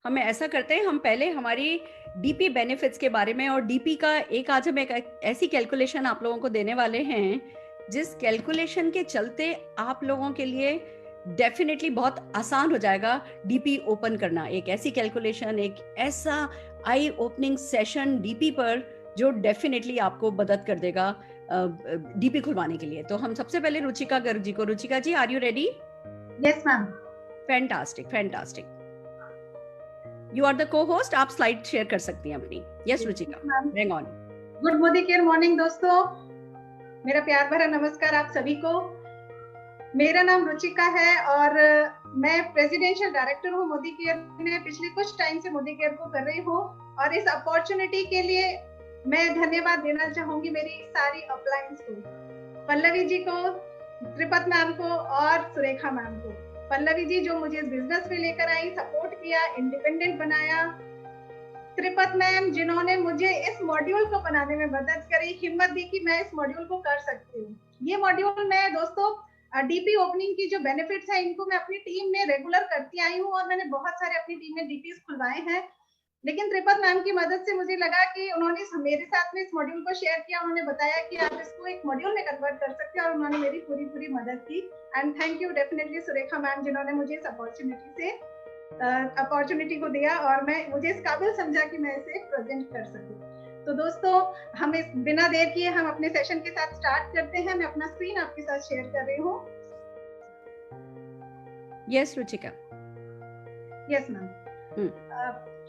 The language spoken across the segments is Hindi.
हमें ऐसा करते हैं, हम पहले हमारी डीपी बेनिफिट्स के बारे में और डीपी का आज हम एक ऐसी कैलकुलेशन आप लोगों को देने वाले हैं जिस कैलकुलेशन के चलते आप लोगों के लिए डेफिनेटली बहुत आसान हो जाएगा डीपी ओपन करना। एक ऐसी कैलकुलेशन, एक ऐसा आई ओपनिंग सेशन डीपी पर जो डेफिनेटली आपको मदद कर देगा डीपी खुलवाने के लिए। तो हम सबसे पहले रुचिका गर्ग जी को, Ruchika ji are you ready? Yes ma'am. Fantastic fantastic, you are the co-host, आप स्लाइड शेयर कर सकती हैं अपनी। Yes Ruchika, hang on. Good मोदी केयर मॉर्निंग दोस्तों, मेरा प्यार भरा नमस्कार आप सभी को। मेरा नाम रुचिका है और मैं प्रेसिडेंशियल डायरेक्टर हूँ मोदी केयर में। पिछले कुछ टाइम से मोदी केयर को कर रही हूँ और इस अपॉर्चुनिटी के लिए मैं धन्यवाद देना चाहूंगी मेरी सारी अपलाइंस को, पल्लवी जी को, त्रिपत मैम को और सुरेखा मैम को। पल्लवी जी जो मुझे बिजनेस में लेकर आई, सपोर्ट किया, इंडिपेंडेंट बनाया। त्रिपत मैम जिन्होंने मुझे इस मॉड्यूल को बनाने में मदद करी, हिम्मत दी कि मैं इस मॉड्यूल को कर सकती हूँ। ये मॉड्यूल मैं दोस्तों डीपी ओपनिंग की जो बेनिफिट्स है इनको मैं अपनी टीम में रेगुलर करती आई हूँ और मैंने बहुत सारे अपनी टीम में डीपीज खुलवाए हैं। लेकिन त्रिपत मैम की मदद से मुझे लगा कि उन्होंने मेरे साथ में इस मॉड्यूल को शेयर किया, उन्होंने बताया कि आप इसको एक मॉड्यूल में कन्वर्ट कर सकते हैं और उन्होंने मेरी पूरी मदद की। And thank you definitely Surekha ma'am जिन्होंने मुझे इस अपॉर्चुनिटी को दिया और मुझे इस काबिल समझा कि मैं इसे प्रेजेंट कर सकूं। तो दोस्तों हम इस बिना देर किए हम अपने सेशन के साथ स्टार्ट करते हैं। मैं अपना स्क्रीन आपके साथ शेयर कर रही हूँ। Yes Ruchika. Yes ma'am.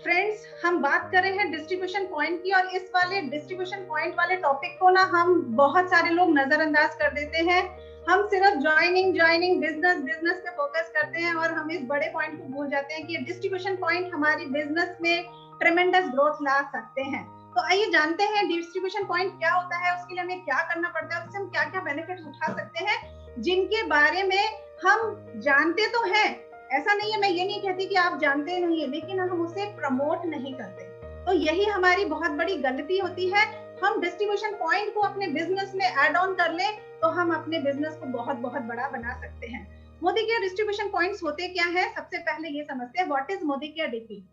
Friends हम बात कर रहे हैं डिस्ट्रीब्यूशन पॉइंट की और इस वाले डिस्ट्रीब्यूशन पॉइंट वाले टॉपिक को ना हम बहुत सारे लोग नजरअंदाज कर देते हैं। हम सिर्फ ज्वाइनिंग बिजनेस पे फोकस करते हैं और हम इस बड़े पॉइंट को भूल जाते हैं कि डिस्ट्रीब्यूशन पॉइंट हमारी बिजनेस में ट्रेमेंडस ग्रोथ ला सकते हैं। तो आइए जानते हैं डिस्ट्रीब्यूशन पॉइंट क्या होता है, उसके लिए हमें क्या करना पड़ता है, उससे हम क्या क्या बेनिफिट्स उठा सकते हैं, जिनके बारे में हम जानते तो हैं। ऐसा नहीं है, मैं ये नहीं कहती कि आप जानते नहीं है, लेकिन हम उसे प्रमोट नहीं करते। तो यही हमारी बहुत बड़ी गलती होती है। हम डिस्ट्रीब्यूशन पॉइंट को अपने बिजनेस में ऐड ऑन कर ले तो हम अपने बिजनेस को बहुत बड़ा बना सकते हैं। मोदी केयर डिस्ट्रीब्यूशन पॉइंट्स होते क्या है, सबसे पहले ये समझते हैं what is Modi care DP.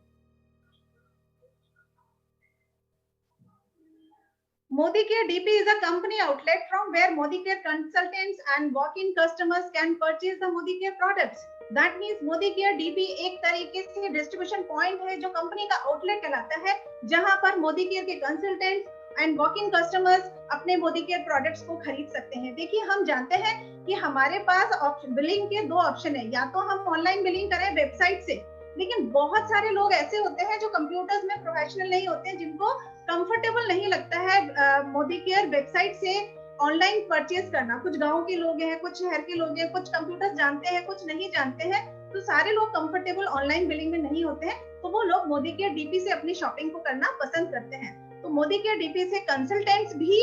Modi Care DP is a company outlet from where Modi Care consultants and walk-in customers can purchase the Modi Care products. That means Modi Care DP एक तरीके से डिस्ट्रीब्यूशन पॉइंट है जो कंपनी का आउटलेट कहलाता है, जहां पर मोदी केयर के कंसल्टेंट्स एंड वॉक-इन कस्टमर्स अपने मोदी केयर प्रोडक्ट्स को खरीद सकते हैं। देखिए हम जानते हैं कि हमारे पास बिलिंग के दो ऑप्शन है, या तो हम ऑनलाइन बिलिंग करें वेबसाइट से, लेकिन बहुत सारे लोग ऐसे होते हैं जो कंप्यूटर्स में प्रोफेशनल नहीं होते हैं, जिनको कंफर्टेबल नहीं लगता है मोदी केयर वेबसाइट से ऑनलाइन परचेज करना। कुछ गांव के लोग हैं, कुछ शहर के लोग हैं, कुछ कंप्यूटर जानते हैं, कुछ नहीं जानते हैं। तो सारे लोग कंफर्टेबल ऑनलाइन बिलिंग में नहीं होते हैं, तो वो लोग मोदी केयर डीपी से अपनी शॉपिंग को करना पसंद करते हैं। तो मोदी केयर डीपी से कंसल्टेंट्स भी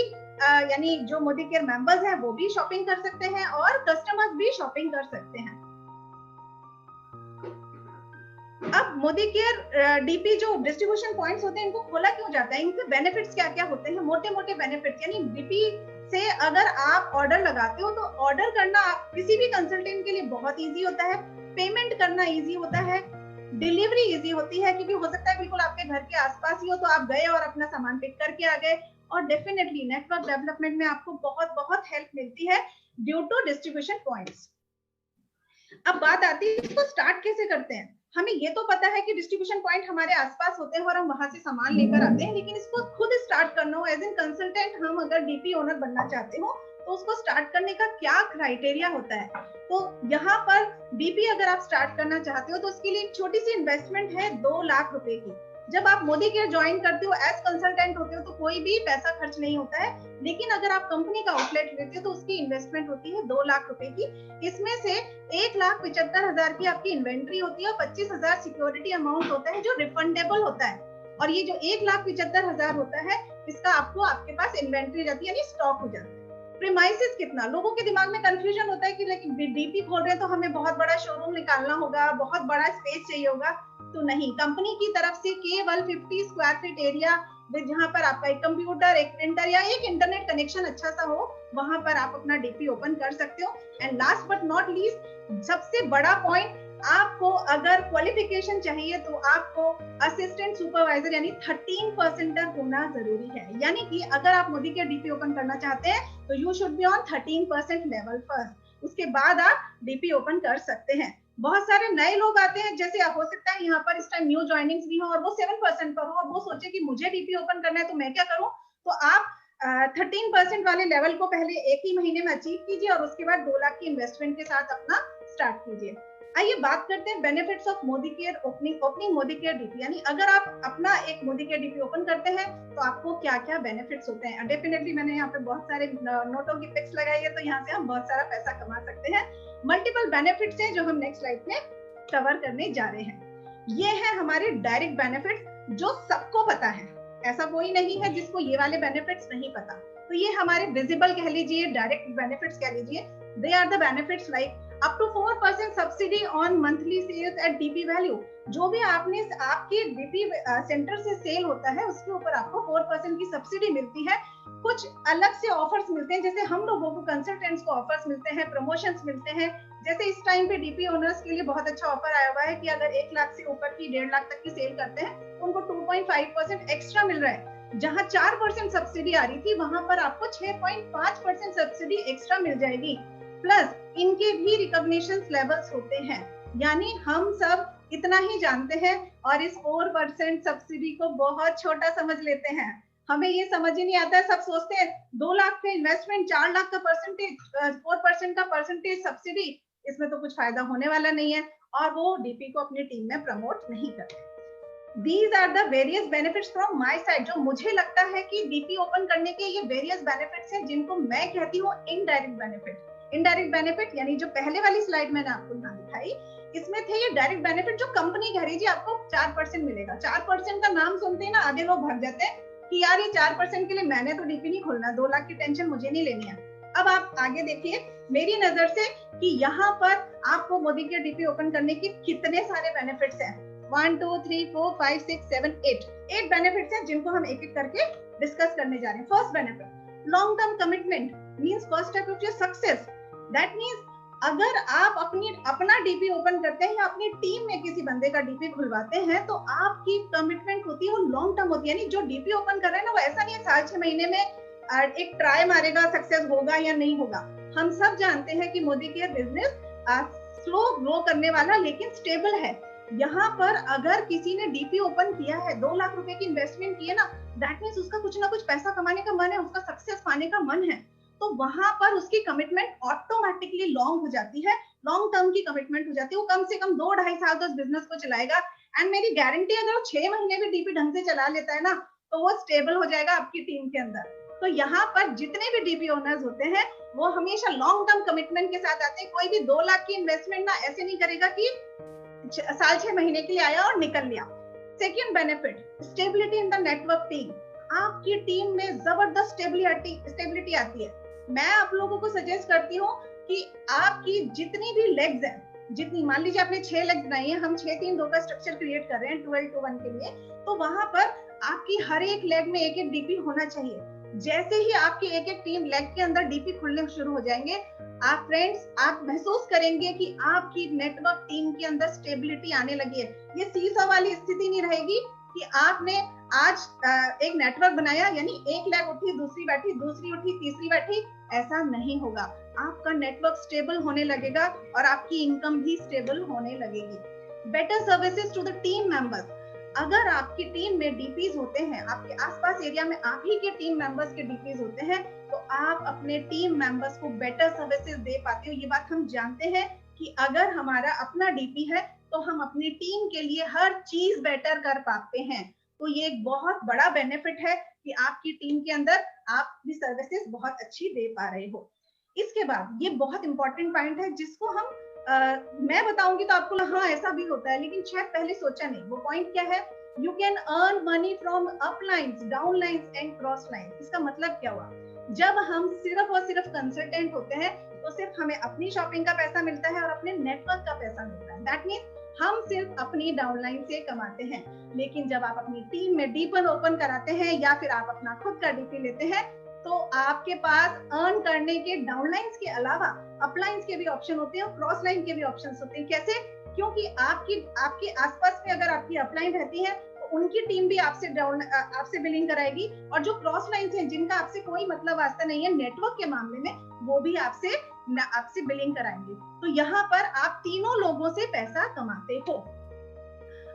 यानी जो मोदी केयर मेंबर्स हैं वो भी शॉपिंग कर सकते हैं और कस्टमर्स भी शॉपिंग कर सकते हैं। अब मोदी केयर डीपी जो डिस्ट्रीब्यूशन पॉइंट्स होते हैं इनको खोला क्यों जाता है, इनके बेनिफिट्स क्या क्या होते हैं, मोटे बेनिफिट्स। यानी डीपी से अगर आप ऑर्डर लगाते हो तो ऑर्डर करना किसी भी कंसल्टेंट के लिए बहुत इजी होता है, पेमेंट करना इजी होता है, डिलीवरी इजी होती है, क्योंकि हो सकता है बिल्कुल आपके घर के आसपास ही हो तो आप गए और अपना सामान पिक करके आ गए। और डेफिनेटली नेटवर्क डेवलपमेंट में आपको बहुत हेल्प मिलती है ड्यू टू डिस्ट्रीब्यूशन पॉइंट्स। अब बात आती है इसको स्टार्ट कैसे करते हैं। हमें ये तो पता है कि डिस्ट्रीब्यूशन पॉइंट हमारे आसपास होते हैं और हम वहां से सामान लेकर आते हैं, लेकिन इसको खुद स्टार्ट करना हो एज एन कंसल्टेंट, हम अगर डीपी ओनर बनना चाहते हो तो उसको स्टार्ट करने का क्या क्राइटेरिया होता है। तो यहाँ पर डीपी अगर आप स्टार्ट करना चाहते हो तो उसके लिए एक छोटी सी इन्वेस्टमेंट है 2 लाख रुपए की। जब आप मोदी केयर ज्वाइन करते हो एज कंसल्टेंट होते हो तो कोई भी पैसा खर्च नहीं होता है, लेकिन अगर आप कंपनी का आउटलेट लेते हो तो उसकी इन्वेस्टमेंट होती है 2 लाख रुपए की। इसमें से 1,75,000 की आपकी इन्वेंट्री होती है और 25,000 सिक्योरिटी अमाउंट होता है जो रिफंडेबल होता है। और ये जो 1,75,000 होता है इसका आपको आपके पास इन्वेंट्री जाती है, यानी स्टॉक हो जाता है। प्रीमाइसेस कितना, लोगों के दिमाग में कंफ्यूजन होता है कि लेकिन डीपी खोल रहे हैं तो हमें बहुत बड़ा शोरूम निकालना होगा, बहुत बड़ा स्पेस चाहिए होगा। तो नहीं, कंपनी की तरफ से केवल 50 स्क्वायर फीट एरिया जहां पर आपका एक कंप्यूटर, एक प्रिंटर या एक इंटरनेट कनेक्शन अच्छा सा हो, वहां पर आप अपना डीपी ओपन कर सकते हो। And last but not least, सबसे बड़ा पॉइंट, आपको अगर क्वालिफिकेशन चाहिए तो आपको असिस्टेंट सुपरवाइजर यानी 13% होना जरूरी है। यानी कि अगर आप मोदी के डीपी ओपन करना चाहते हैं तो you should be on 13% level first, उसके बाद आप डीपी ओपन कर सकते हैं। बहुत सारे नए लोग आते हैं, जैसे हो सकता है यहाँ पर इस टाइम न्यू ज्वाइनिंग्स भी हो और वो 7% पर हो और वो सोचे कि मुझे डीपी ओपन करना है तो मैं क्या करूं, तो आप 13% वाले लेवल को पहले 1 ही महीने में अचीव कीजिए और उसके बाद 2 लाख की इन्वेस्टमेंट के साथ अपना स्टार्ट कीजिए। आइए बात करते हैं benefits of Modi care opening Modi care DP, यानी अगर आप अपना एक मोदी केयर डीपी ओपन करते हैं तो आपको क्या क्या बेनिफिट्स होते हैं। डेफिनेटली मैंने यहाँ पे बहुत सारे नोटों की पिक्स लगाई है, तो यहाँ से हम बहुत सारा पैसा कमा सकते हैं। मल्टीपल बेनिफिट्स हैं जो हम नेक्स्ट स्लाइड में कवर करने जा रहे हैं। ये है हमारे डायरेक्ट बेनिफिट्स जो सबको पता है, ऐसा कोई नहीं है जिसको ये वाले बेनिफिट्स नहीं पता। तो ये हमारे विजिबल कह लीजिए, डायरेक्ट बेनिफिट्स कह लीजिए। They are the benefits like up to 4% subsidy on monthly sales at DP value. जो भी आपने आपके डीपी सेंटर से सेल होता है उसके ऊपर आपको 4% की सब्सिडी मिलती है। कुछ अलग से ऑफर्स मिलते हैं, जैसे हम लोगों को कंसल्टेंट्स को ऑफर्स मिलते हैं, प्रमोशंस मिलते हैं। जैसे इस टाइम पे डीपी ओनर्स के लिए बहुत अच्छा ऑफर आया हुआ है कि अगर 1 लाख से ऊपर की 1.5 लाख तक की सेल करते हैं तो उनको 2.5% एक्स्ट्रा मिल रहा है। जहां 4% सब्सिडी आ रही थी वहां पर आपको 6.5% सब्सिडी एक्स्ट्रा मिल जाएगी। प्लस इनके भी रिकॉग्निशन लेवल्स होते हैं, यानी हम सब इतना ही जानते हैं और इस 4% सब्सिडी को बहुत छोटा समझ लेते हैं। हमें ये समझ ही नहीं आता है, सब सोचते हैं 2 लाख का इन्वेस्टमेंट, 4 लाख का परसेंटेज, 4% का परसेंटेज सब्सिडी, इसमें तो कुछ फायदा होने वाला नहीं है और वो डीपी को अपनी टीम में प्रमोट नहीं करते। These are the various benefits from my side। जो मुझे लगता है कि डीपी ओपन करने के ये वेरियस बेनिफिट्स हैं जिनको मैं कहती हूँ इनडायरेक्ट बेनिफिट। इनडायरेक्ट बेनिफिट यानी जो पहले वाली स्लाइड मैंने आपको यहाँ दिखाई, इसमें थे ये डायरेक्ट बेनिफिट जो कंपनी कह रही है आपको 4% मिलेगा। 4% का नाम सुनते ही ना आधे लोग भग जाते हैं कि यार ये 4% के लिए मैंने तो डीपी नहीं खोलना, 2 लाख की टेंशन मुझे नहीं लेनी है। अब आप आगे देखिए मेरी नजर से कि यहाँ पर आपको मोदी के डीपी ओपन करने के कितने सारे बेनिफिट्स हैं। 1 2 3 4 5 6 7 8 बेनिफिट्स हैं जिनको हम एक एक करके डिस्कस करने जा रहे हैं। First benefit, long term commitment means first step of your success. That means अगर आप अपना डीपी ओपन करते हैं या अपनी टीम में किसी बंदे का डीपी खुलवाते हैं तो आपकी कमिटमेंट होती है वो लॉन्ग टर्म होती है। यानी जो डीपी ओपन कर रहे हैं ना वो ऐसा नहीं है 6.5 महीने में एक ट्राई मारेगा सक्सेस होगा या नहीं होगा। हम सब जानते हैं कि Modi care business slow grow करने वाला लेकिन स्टेबल है। यहाँ पर अगर किसी ने डीपी ओपन किया है, 2 लाख रुपए की इन्वेस्टमेंट की है ना, दैट मींस उसका कुछ ना कुछ पैसा कमाने का मन है, उसका सक्सेस पाने का मन है, तो वहां पर उसकी कमिटमेंट ऑटोमेटिकली लॉन्ग हो जाती है, लॉन्ग टर्म की कमिटमेंट हो जाती है। वो कम से कम 2-2.5 साल तो उस बिजनेस को चलाएगा। एंड मेरी गारंटी अगर वो 6 महीने भी डीपी ढंग से चला लेता है ना तो वो स्टेबल हो जाएगा आपकी टीम के अंदर। तो यहाँ पर जितने भी डीपी ओनर्स होते हैं वो हमेशा लॉन्ग टर्म कमिटमेंट के साथ आते हैं। कोई भी 2 लाख की इन्वेस्टमेंट ना ऐसे नहीं करेगा कि साल 6 महीने के लिए आया और निकल लिया। Second benefit, stability in the network team. आपकी टीम में जबरदस्त स्टेबिलिटी आती है। मैं आप लोगों को सजेस्ट करती हूँ कि आपकी जितनी भी लेग्स हैं, जितनी मान लीजिए आपने 6 लेग्स बनाई है, हम 6-3-2 का स्ट्रक्चर क्रिएट कर रहे हैं 12-1 के लिए, तो वहां पर आपकी हर एक लेग में एक डीपी होना चाहिए। जैसे ही आपकी एक टीम लेग के अंदर डीपी खुलने शुरू हो जाएंगे, आप फ्रेंड्स आप महसूस करेंगे कि आपकी नेटवर्क टीम के अंदर स्टेबिलिटी आने लगी है। ये सीसा वाली स्थिति नहीं रहेगी कि आपने आज एक नेटवर्क बनाया यानी एक लेग उठी, दूसरी बैठी, दूसरी उठी, तीसरी बैठी, ऐसा नहीं होगा। आपका नेटवर्क स्टेबल होने लगेगा और आपकी इनकम भी स्टेबल होने लगेगी। Better services to the team members. अगर आपकी टीम में डीपीज होते हैं, आपके आसपास एरिया में आप ही के टीम मेंबर्स के डीपीज होते हैं, तो आप अपने टीम मेंबर्स को बेटर सर्विसेज दे पाते हो। ये बात हम जानते हैं कि अगर हमारा अपना डीपी है तो हम अपनी टीम के लिए हर चीज बेटर कर पाते हैं। तो ये एक बहुत बड़ा बेनिफिट है कि आपकी टीम के अंदर आप भी सर्विसेज बहुत अच्छी दे पा रहे हो। इसके बाद ये बहुत इंपॉर्टेंट पॉइंट है जिसको हम मैं बताऊंगी तो आपको हाँ ऐसा भी होता है, लेकिन शायद पहले सोचा नहीं। वो पॉइंट क्या है? You can earn money from up lines, down lines and cross lines. इसका मतलब क्या हुआ? जब हम सिर्फ और सिर्फ कंसल्टेंट होते हैं तो सिर्फ हमें अपनी शॉपिंग का पैसा मिलता है और अपने नेटवर्क का पैसा मिलता है। दैट मीन्स हम सिर्फ अपनी डाउनलाइन से कमाते हैं। लेकिन जब आप अपनी टीम में डीपन ओपन कराते हैं या फिर आप अपना खुद का डीपी लेते हैं तो आपके पास अर्न करने के डाउनलाइंस के अलावा अपलाइंस के भी ऑप्शन होते हैं और क्रॉस लाइन के भी ऑप्शंस होते हैं। कैसे? क्योंकि आपके आसपास में अगर आपकी अपलाइन रहती है तो उनकी टीम भी आपसे बिलिंग कराएगी, और जो क्रॉस लाइन्स हैं जिनका आपसे कोई मतलब वास्ता नहीं है नेटवर्क के मामले में, वो भी आपसे बिलिंग कराएंगे। तो यहाँ पर आप तीनों लोगों से पैसा कमाते हो।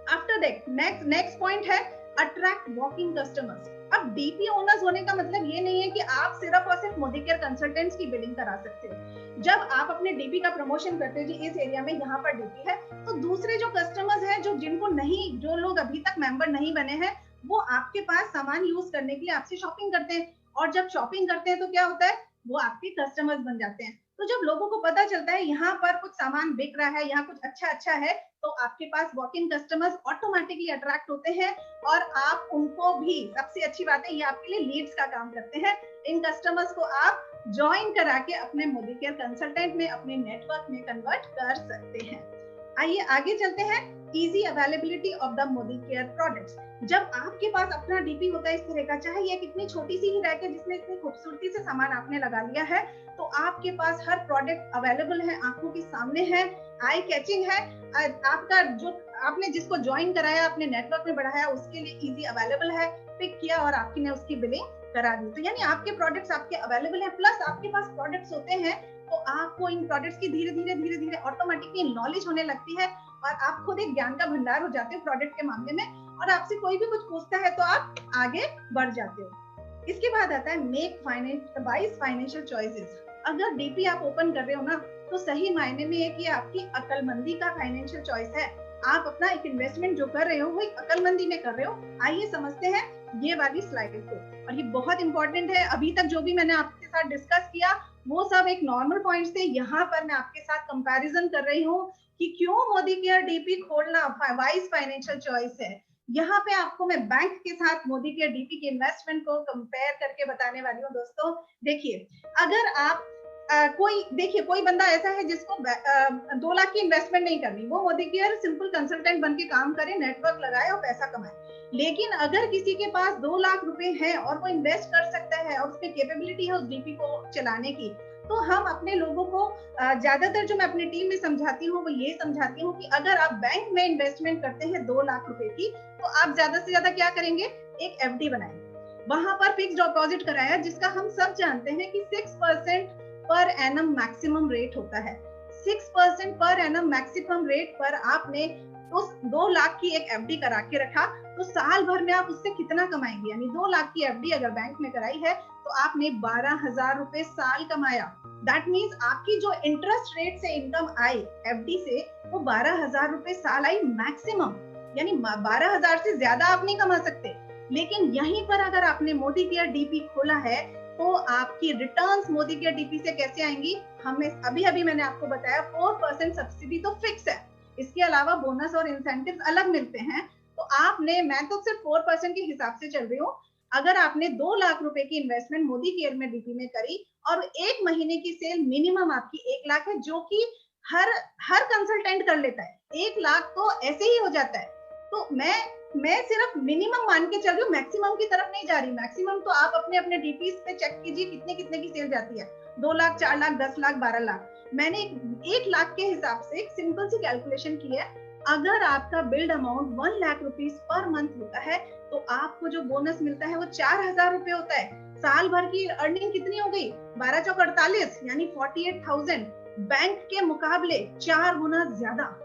आफ्टर दैट नेक्स्ट पॉइंट है अट्रैक्ट वॉकिंग कस्टमर्स। अब डीपी ओनर्स होने का मतलब ये नहीं है कि आप सिर्फ और सिर्फ मोदी केयर कंसल्टेंट्स की बिलिंग करा सकते हो। जब आप अपने डीपी का प्रमोशन करते हो जी इस एरिया में यहाँ पर डीपी है, तो दूसरे जो कस्टमर्स हैं जो लोग अभी तक मेंबर नहीं बने हैं, वो आपके पास सामान यूज करने के लिए आपसे शॉपिंग करते हैं, और जब शॉपिंग करते हैं तो क्या होता है, वो आपके कस्टमर्स बन जाते हैं। तो जब लोगों को पता चलता है यहाँ पर कुछ सामान बिक रहा है, यहाँ कुछ अच्छा है, तो आपके पास वॉक-इन कस्टमर्स ऑटोमेटिकली अट्रैक्ट होते हैं, और आप उनको भी, सबसे अच्छी बात है ये आपके लिए लीड्स का काम करते हैं। इन कस्टमर्स को आप ज्वाइन करा के अपने मोदी केयर कंसल्टेंट में, अपने नेटवर्क में कन्वर्ट कर सकते हैं। आइए आगे चलते हैं। Easy availability of the Modi care products. जब आपके पास अपना डीपी होता है इस तरह का, चाहे ये कितनी छोटी सी ही रैक है जिसमें इतनी खूबसूरती से सामान आपने लगा लिया है, तो आपके पास हर प्रोडक्ट अवेलेबल है, आंखों के सामने है, आई कैचिंग है। आपका जो आपने जिसको ज्वाइन कराया, अपने नेटवर्क में बढ़ाया, उसके लिए इजी अवेलेबल है, पिक किया और आपकी ने उसकी बिलिंग करा दी। तो यानी आपके प्रोडक्ट्स आपके अवेलेबल है, प्लस आपके पास प्रोडक्ट्स होते हैं, तो आपको इन प्रोडक्ट्स की धीरे धीरे ऑटोमेटिकली नॉलेज होने लगती है, और आप खुद एक ज्ञान का भंडार हो जाते हो प्रोडक्ट के मामले में, और आपसे कोई भी कुछ पूछता है तो आप आगे बढ़ जाते हो। इसके बाद आता है मेक वाइज फाइनेंशियल चॉइसेस। अगर डीपी आप ओपन कर रहे हो ना, तो सही मायने में ये कि आपकी अकलमंदी का फाइनेंशियल चॉइस है। आप अपना एक इन्वेस्टमेंट जो कर रहे हो वो एक अकलमंदी में कर रहे हो। आइए समझते हैं ये वाली स्लाइड को, और ये बहुत इंपॉर्टेंट है। अभी तक जो भी मैंने आपके साथ डिस्कस किया वो सब एक नॉर्मल पॉइंट्स थे। यहाँ पर मैं आपके साथ कंपैरिजन कर रही हूँ कि क्यों मोदी केयर डीपी खोलना वाइज फाइनेंशियल चॉइस है। यहाँ पे आपको मैं बैंक के साथ मोदी केयर डीपी के इन्वेस्टमेंट को कंपेयर करके बताने वाली हूँ। दोस्तों देखिए, अगर आप कोई बंदा ऐसा है जिसको 2 लाख की इन्वेस्टमेंट नहीं करनी, वो मोदी केयर सिंपल कंसल्टेंट बन के काम करे, नेटवर्क लगाए और पैसा कमाए। लेकिन अगर किसी के पास 2 लाख रुपए है और वो इन्वेस्ट कर सकता है और उसमें कैपेबिलिटी है उस डीपी को चलाने की, तो हम अपने लोगों को ज्यादातर जो मैं अपनी टीम में समझाती हूँ वो ये समझाती हूँ कि अगर आप बैंक में इन्वेस्टमेंट करते हैं 2 लाख रुपए की, तो आप ज्यादा से ज्यादा क्या करेंगे, एक एफडी बनाएंगे, वहां पर फिक्स डिपॉजिट कराया, जिसका हम सब जानते हैं कि 6% पर एनम मैक्सिमम रेट होता है। 6% पर एनम मैक्सिमम रेट पर आपने उस 2 लाख की एक एफडी करा के रखा, तो साल भर में आप उससे कितना कमाएंगे। यानी 2 लाख की एफडी अगर बैंक में कराई है तो आपने 12,000 रुपए साल कमाया। दैट मीन्स आपकी जो इंटरेस्ट रेट से इनकम आई एफडी से, वो 12,000 रुपए साल आई मैक्सिमम। यानी 12,000 से ज्यादा आप नहीं कमा सकते। लेकिन यहीं पर अगर आपने मोदी केयर डीपी खोला है, तो आपकी रिटर्न्स मोदी केयर डीपी से कैसे आएंगी, हमें अभी मैंने आपको बताया 4% सब्सिडी तो फिक्स है, इसके अलावा बोनस और इंसेंटिव्स अलग मिलते हैं। तो आपने, मैं तो सिर्फ 4% के हिसाब से चल रही हूँ, अगर आपने 2 लाख रुपए की इन्वेस्टमेंट मोदी केयर में डीपी में करी और 1 महीने की सेल मिनिमम आपकी 1 लाख है, जो कि हर कंसल्टेंट कर लेता है। 1 लाख तो ऐसे ही हो जाता है। तो मैं सिर्फ मिनिमम मान के चल रही हूँ, मैक्सिमम की तरफ नहीं जा रही। मैक्सिमम तो आप अपने डीपीज पे चेक कीजिए कितने की सेल जाती है, 2 लाख, 4 लाख, 10 लाख, 12 लाख। मैंने 1 लाख के हिसाब से एक सिंपल सी कैलकुलेशन की है। अगर आपका build amount 1 lakh rupees per month होता है, तो आपको जो बोनस मिलता है वो 4,000 रुपए होता है। साल भर की अर्निंग कितनी हो गई, 12 चौक 48, यानी 48,000। बैंक के मुकाबले 4 गुना ज्यादा।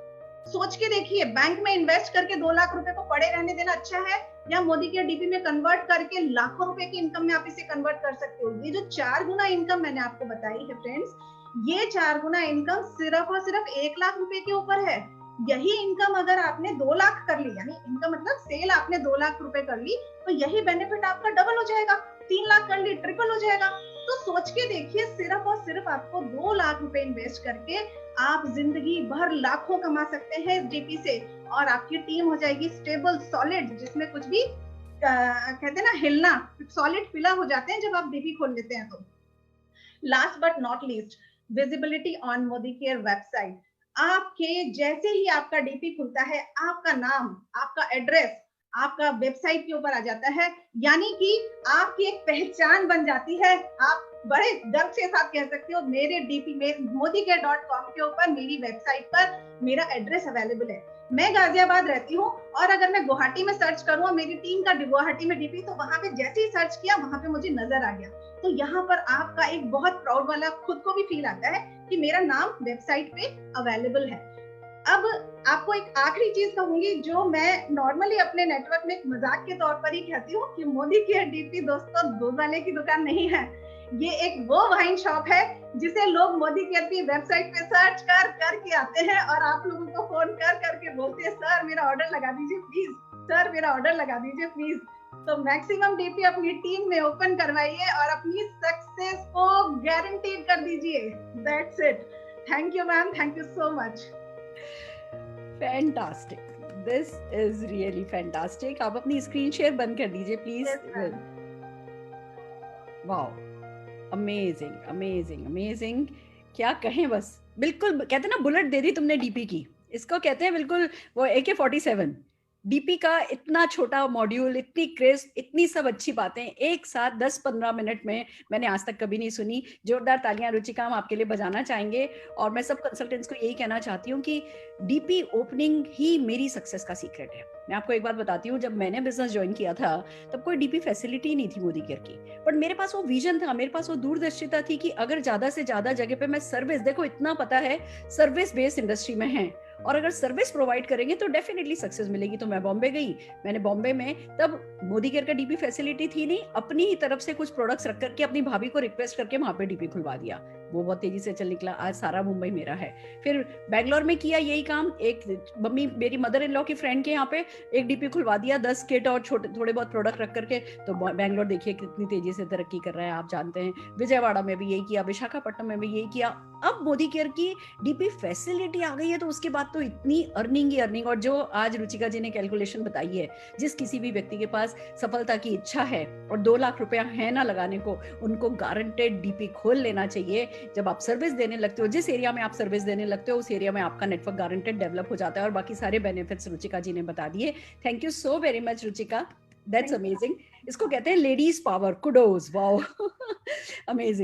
सोच के देखिए, बैंक में इन्वेस्ट करके 2 लाख रुपए को पड़े रहने देना अच्छा है, या मोदी केयर डीपी में कन्वर्ट करके लाखों रुपए की इनकम में आप इसे कन्वर्ट कर सकते हो। ये जो 4 गुना इनकम मैंने आपको बताई है फ्रेंड्स, ये 4 गुना इनकम सिर्फ और सिर्फ 1 लाख रुपए के ऊपर है। यही इनकम अगर आपने 2 लाख कर ली, यानी इनकम मतलब सेल आपने 2 लाख रुपए कर ली, तो यही बेनिफिट आपका डबल हो जाएगा। 3 लाख कर ली, ट्रिपल हो जाएगा। तो सोच के देखिए, सिर्फ और सिर्फ आपको 2 लाख रुपए इन्वेस्ट करके आप जिंदगी भर लाखों कमा सकते हैं इस डीपी से, और आपकी टीम हो जाएगी स्टेबल, सॉलिड, जिसमें कुछ भी कहते हैं ना हिलना, सॉलिड पिलर हो जाते हैं जब आप डीपी खोल लेते हैं। तो last but not least, visibility on Modi care website. आपके जैसे ही आपका डीपी खुलता है, आपका नाम, आपका एड्रेस, आपका वेबसाइट के ऊपर आ जाता है, यानी कि आपकी एक पहचान बन जाती है। आप बड़े गर्व के साथ कह सकते हो मेरे डीपी में modicare.com के ऊपर मेरी वेबसाइट पर मेरा एड्रेस अवेलेबल है। मैं गाजियाबाद रहती हूँ और अगर मैं गुवाहाटी में सर्च करूँ मेरी टीम का गुवाहाटी में डीपी, तो वहां पे जैसे ही सर्च किया वहां पे मुझे नजर आ गया। तो यहाँ पर आपका एक बहुत प्राउड वाला खुद को भी फील आता है कि मेरा नाम वेबसाइट पे अवेलेबल है। अब आपको एक आखिरी चीज कहूंगी जो मैं नॉर्मली अपने नेटवर्क में एक मजाक के तौर पर ही कहती हूँ कि मोदी केयर डीपी दोस्तों दूध वाले की दुकान नहीं है, ये एक वो वाइन शॉप है जिसे लोग मोदी केयर की वेबसाइट पे सर्च कर करके आते हैं और आप लोगों को फोन कर करके बोलते हैं सर मेरा ऑर्डर लगा दीजिए प्लीज, सर मेरा ऑर्डर लगा दीजिए प्लीज। तो मैक्सिमम डीपी अपनी टीम में ओपन करवाइए और अपनी सक्सेस को गारंटीड कर दीजिए। That's it. Thank you ma'am, thank you so much. Fantastic, this is really fantastic. आप अपनी स्क्रीन शेयर बंद कर दीजिए please. Wow, amazing amazing amazing, क्या कहें, बस बिल्कुल कहते हैं ना बुलेट दे दी तुमने डीपी की, इसको कहते हैं बिल्कुल वो AK-47 डीपी का। इतना छोटा मॉड्यूल, इतनी क्रेज, इतनी सब अच्छी बातें एक साथ 10-15 मिनट में मैंने आज तक कभी नहीं सुनी। जोरदार तालियां रुचिका हम आपके लिए बजाना चाहेंगे। और मैं सब कंसल्टेंट्स को यही कहना चाहती हूँ कि डीपी ओपनिंग ही मेरी सक्सेस का सीक्रेट है। मैं आपको एक बात बताती हूँ, जब मैंने बिजनेस ज्वाइन किया था तब कोई डीपी फैसिलिटी नहीं थी मोदी केयर की, बट मेरे पास वो विजन था, मेरे पास वो दूरदर्शिता थी कि अगर ज्यादा से ज्यादा जगह पे मैं सर्विस, देखो इतना पता है सर्विस बेस्ड इंडस्ट्री में है और अगर सर्विस प्रोवाइड करेंगे तो डेफिनेटली सक्सेस मिलेगी। तो मैं बॉम्बे गई, मैंने बॉम्बे में तब मोदी केयर का डीपी फैसिलिटी थी नहीं, अपनी ही तरफ से कुछ प्रोडक्ट्स रख करके अपनी भाभी को रिक्वेस्ट करके वहां पे डीपी खुलवा दिया। वो बहुत तेजी से चल निकला, आज सारा मुंबई मेरा है। फिर बैंगलोर में किया यही काम, एक मम्मी मेरी मदर इन लॉ की फ्रेंड के यहाँ पे एक डीपी खुलवा दिया 10 किट और छोटे थोड़े बहुत प्रोडक्ट रख करके। तो बैंगलोर देखिए कितनी तेजी से तरक्की कर रहा है, आप जानते हैं। विजयवाड़ा में भी यही किया, विशाखापट्टनम में भी यही किया। अब मोदी केयर की डीपी फैसिलिटी आ गई है तो उसके बाद तो इतनी अर्निंग ही अर्निंग। और जो आज रुचिका जी ने कैलकुलेशन बताई है, जिस किसी भी व्यक्ति के पास सफलता की इच्छा है और 2 लाख रुपया है ना लगाने को, उनको गारंटेड डीपी खोल लेना चाहिए। जब आप सर्विस देने लगते हो, जिस एरिया में आप सर्विस देने लगते हो उस एरिया में आपका नेटवर्क गारंटेड डेवलप हो जाता है। और बाकी सारे बेनिफिट्स रुचिका जी ने बता दिए। Thank you so very much Ruchika, that's amazing. इसको कहते हैं ladies power, kudos, wow amazing.